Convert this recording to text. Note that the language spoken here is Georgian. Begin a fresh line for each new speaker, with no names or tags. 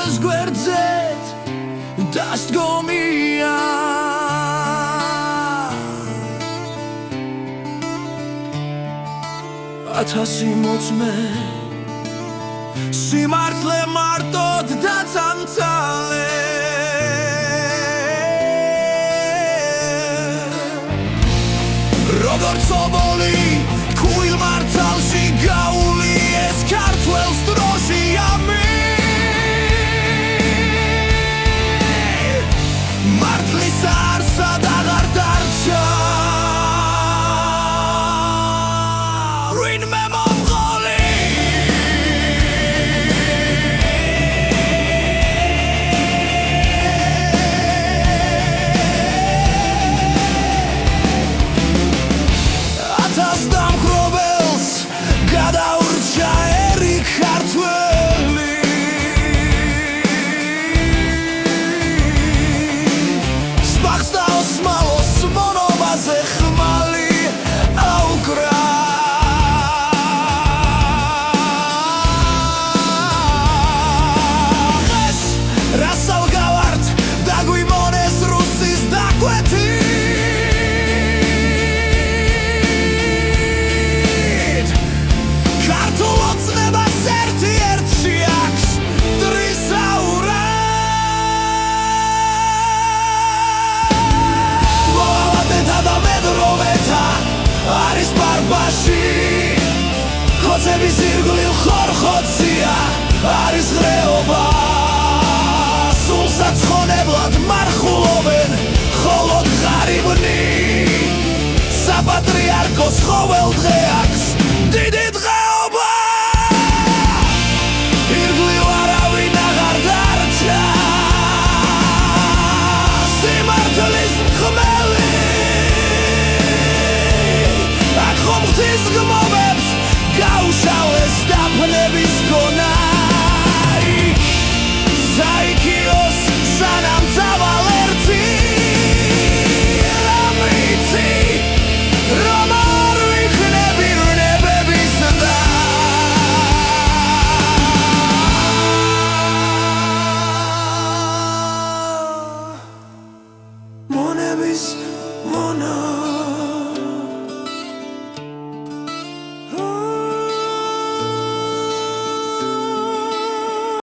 ას გვერდზეთ დასდგომია ათასი მოწმე სიმართლე მარტოდ დაცანცალე როგორც ობოლი ქუილ მართალში გაული ეს ქართველს დროშია მართლის არსად აღარ დარჩა ვინმე მომღოლი ათას დამხრობელს გადაურჩა ერი ქართველი სპახს და ოსმალოს მონობაზე ხმალი აუკრა ხეს რასალ გავართ დაგვიმონეს რუსის დაკვეთი არის ბარბაში ხოცების ირგვლივ ხორხოცია არის ღრეობა სულსაც ხონებლად მარხულობენ ხოლოდ ღარიბნი საპატრიარქოს ყოველ დღე აქვს დიდი დღეობა ირგვლივ არავინ აღარ დარჩა სიმართლის ხმელი ხომხთის გმობებს გაუშალეს დაფნების გონა საიქიოს სანამ წავალ ერთი რა ვიცი რომ არ ვიქნები ვნებების და მონების მონა